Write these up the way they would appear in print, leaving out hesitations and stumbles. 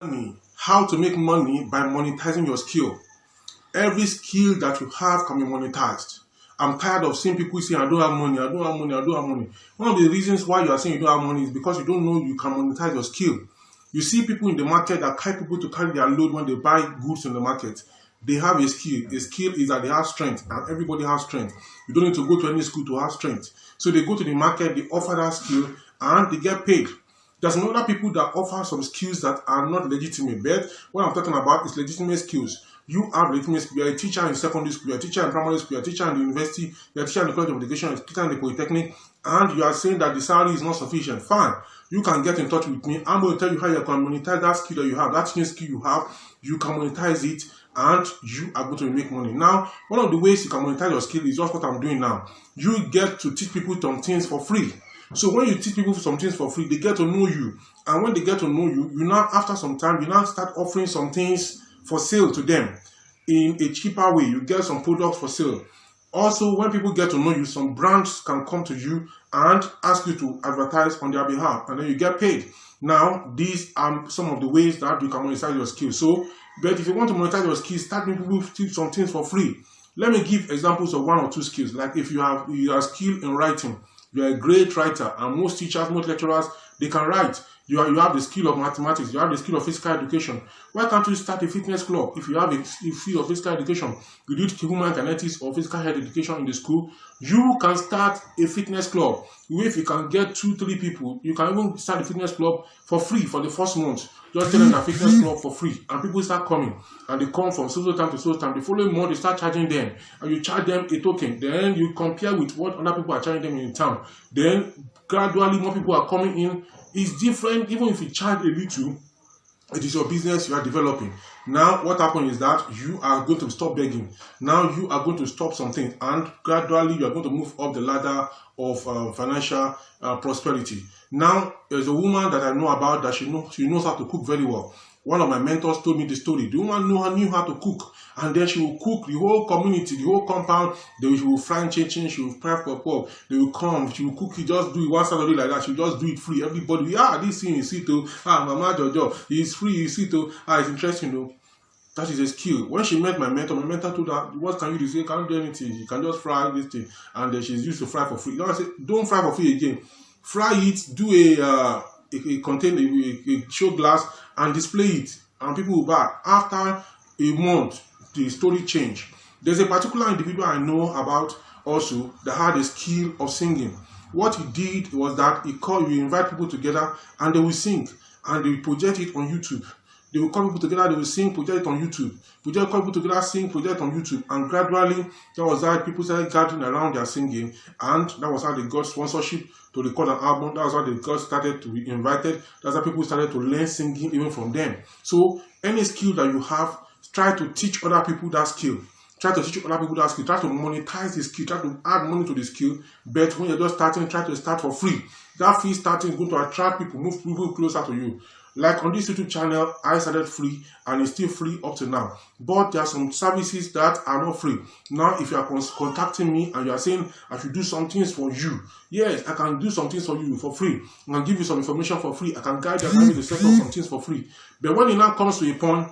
Money. How to make money by monetizing your skill. Every skill that you have can be monetized. I'm tired of seeing people say, I don't have money, I don't have money, I don't have money. One of the reasons why you are saying you don't have money is because you don't know you can monetize your skill. You see people in the market that carry people to carry their load when they buy goods in the market. They have a skill. A skill is that they have strength, and everybody has strength. You don't need to go to any school to have strength. So they go to the market, they offer that skill, and they get paid. There's some other people that offer some skills that are not legitimate, but what I'm talking about is legitimate skills. You have legitimate skills. You're a teacher in secondary school, you're a teacher in primary school, you're a teacher in the university, you're a teacher in the college of education, you're a teacher in the polytechnic, and you are saying that the salary is not sufficient. Fine. You can get in touch with me. I'm going to tell you how you can monetize that skill that you have, that new skill you have. You can monetize it, and you are going to make money. Now, one of the ways you can monetize your skill is just what I'm doing now. You get to teach people some things for free. So when you teach people some things for free, they get to know you. And when they get to know you, you now, after some time, you now start offering some things for sale to them in a cheaper way. You get some products for sale. Also, when people get to know you, some brands can come to you and ask you to advertise on their behalf, and then you get paid. Now, these are some of the ways that you can monetize your skills. So, but if you want to monetize your skills, start making people teach some things for free. Let me give examples of one or two skills. Like if you are skilled in writing, you are a great writer, and most teachers, most lecturers, they can write. You have the skill of mathematics, you have the skill of physical education. Why can't you start a fitness club? If you have a field of physical education, you did human kinetics or physical health education in the school, you can start a fitness club. If you can get 2-3 people, you can even start a fitness club for free for the first month. Just tell them a fitness club for free, and people start coming, and they come from social time to social time. The following month, they start charging them, and you charge them a token. Then you compare with what other people are charging them in town. Then gradually, more people are coming in. It's different. Even if you charge a little, it is your business you are developing. Now, what happens is that you are going to stop begging. Now, you are going to stop something, and gradually, you are going to move up the ladder of financial prosperity. Now, there's a woman that I know about that she knows how to cook very well. One of my mentors told me the story. The woman knew how to cook, and then she will cook the whole community, the whole compound. She will fry chinchin, she will fry pork. They will come, she will cook it, just do it one Saturday like that. She will just do it free. Everybody, this thing is sweet too. Mama Jojo, it's free, it's sweet too. It's interesting though. That is a skill. When she met my mentor told her, what can you do? She can't do anything. You can just fry this thing. And then she's used to fry for free. Now I said, don't fry for free again. Fry it, do a show glass, and display it, and people will buy. After a month, the story changed. There's a particular individual I know about also that had a skill of singing. What he did was that he invite people together, and they will sing, and they will project it on YouTube. They will call people together, they will sing, project it on YouTube. Call people together, sing, project on YouTube. And gradually, that was how people started gathering around their singing. And that was how they got sponsorship to record an album. That was how they got started to be invited. That's how people started to learn singing even from them. So, any skill that you have, try to teach other people that skill. Try to teach other people that skill. Try to monetize the skill. Try to add money to the skill. But when you're just starting, try to start for free. That free starting is going to attract people, move people closer to you. Like on this YouTube channel, I started free, and it's still free up to now. But there are some services that are not free. Now, if you are contacting me and you are saying I should do some things for you, yes, I can do some things for you for free. I can give you some information for free. I can guide you to set up some things for free. But when it now comes to a point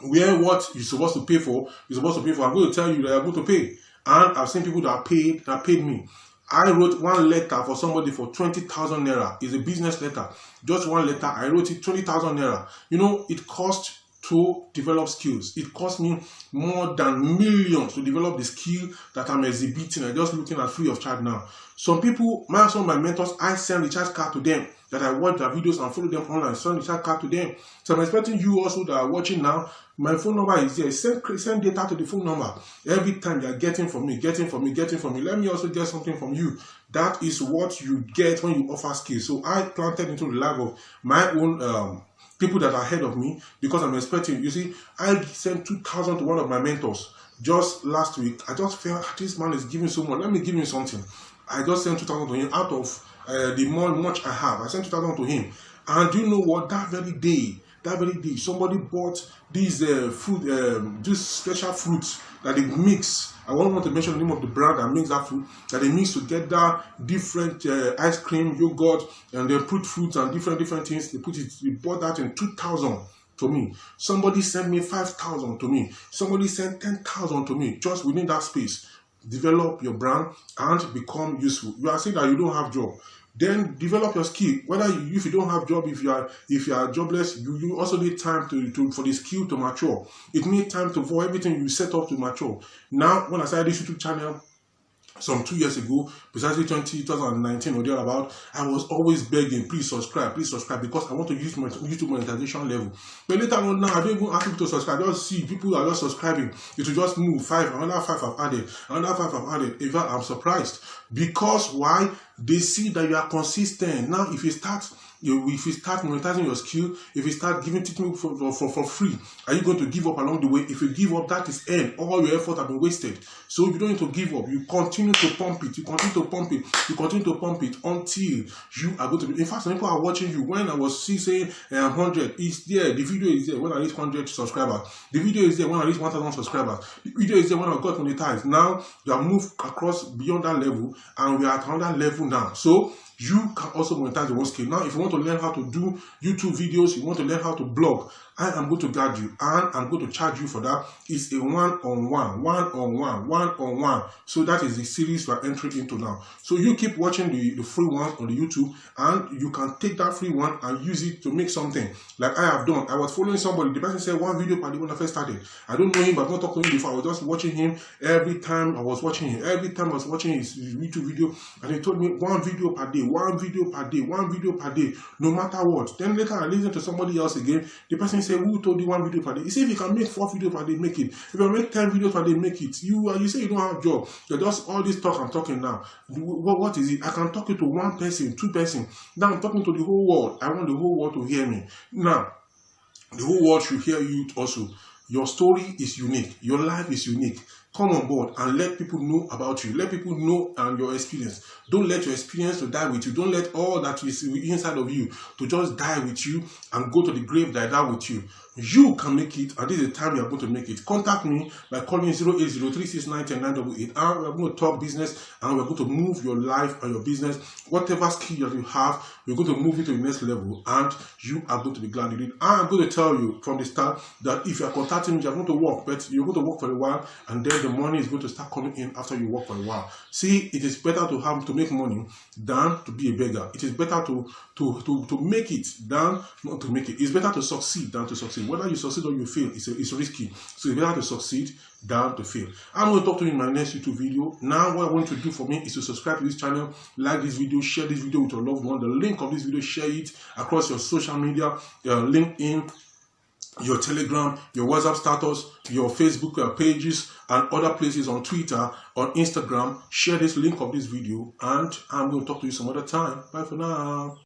where what you're supposed to pay for, I'm going to tell you that you're going to pay. And I've seen people that paid me. I wrote one letter for somebody for 20,000 naira. It's a business letter. Just one letter. I wrote it 20,000 naira. You know, it cost to develop skills. It cost me more than millions to develop the skill that I'm exhibiting. I'm just looking at free of charge now. Some people, some of my mentors, I send recharge card to them, that I watch their videos and follow them online. Send recharge card to them. So I'm expecting you also that are watching now. My phone number is there. Send data to the phone number. Every time you are getting from me. Let me also get something from you. That is what you get when you offer skills. So I planted into the life of my own people that are ahead of me, because I'm expecting. You see, I sent 2,000 to one of my mentors just last week. I just felt this man is giving so much. Let me give him something. I just sent 2,000 to him out of the much I have. I sent 2,000 to him, and do you know what? That very day, somebody bought these these special fruits that they mix. I won't want to mention the name of the brand that makes that fruit, that they mix together different ice cream, yogurt, and they put fruits and different things. They bought that in 2,000. to me. Somebody sent me 5,000 to me. Somebody sent 10,000 to me. Just within that space, develop your brand and become useful. You are saying that you don't have job. Then develop your skill. If you don't have job, if you are jobless, you also need time for the skill to mature. It needs time for everything you set up to mature. Now, when I started this YouTube channel some 2 years ago, precisely 2019 or thereabout, I was always begging, please subscribe, because I want to use my YouTube monetization level. But later on now, I don't even ask people to subscribe. I just see people are just subscribing. It will just move another 5 I've added, another 5 I've added. In fact, I'm surprised. Because why? They see that you are consistent. Now, if you start monetizing your skill, if you start giving teaching for free, are you going to give up along the way? If you give up, that is end. All your effort have been wasted. So you don't need to give up. You continue to pump it. You continue to pump it. You continue to pump it until you are going to be. In fact, some people are watching you. When I was saying 100, it's there. The video is there when I reach 100 subscribers. The video is there when I reach 1,000 subscribers. The video is there when I got monetized. Now you have moved across beyond that level, and we are at another level now. So you can also monetize your own skill. Now, if you want to learn how to do YouTube videos, you want to learn how to blog, I am going to guide you and I'm going to charge you for that. It's a one-on-one. So that is the series we are entering into now. So you keep watching the free ones on the YouTube, and you can take that free one and use it to make something like I have done. I was following somebody. The person said 1 video per day when I first started. I don't know him, but I've not talked to him before. I was just watching him every time I was watching him. Every time I was watching his YouTube video, and he told me 1 video per day, 1 video per day, 1 video per day, no matter what. Then later I listened to somebody else again. The person said, who told you 1 video per day? He said, if you can make 4 videos per day, make it. If you can make 10 videos per day, make it. You say you don't have a job. You're just all this talk I'm talking now. What is it? I can talk it to 1 person, 2 person. Now I'm talking to the whole world. I want the whole world to hear me. Now, the whole world should hear you also. Your story is unique. Your life is unique. Come on board and let people know about you. Let people know your experience. Don't let your experience to die with you. Don't let all that is inside of you to just die with you and go to the grave that die with you. You can make it, and this is the time you are going to make it. Contact me by calling 08036910988, and we are going to talk business, and we are going to move your life and your business. Whatever skill that you have, we're going to move it to the next level, and you are going to be glad you did. I'm going to tell you from the start that if you are contacting me, you're going to work, but you're going to work for a while, and then the money is going to start coming in after you work for a while. See, it is better to make money than to be a beggar. It is better to make it than not to make it. It's better to succeed than to succeed. Whether you succeed or you fail, it's risky. So it's better to succeed than to fail. I'm going to talk to you in my next YouTube video. Now, what I want you to do for me is to subscribe to this channel, like this video, share this video with your loved one. The link of this video, share it across your social media, LinkedIn, your Telegram, your WhatsApp status, your Facebook pages, and other places on Twitter, on Instagram. Share this link of this video, and I'm going to talk to you some other time. Bye for now.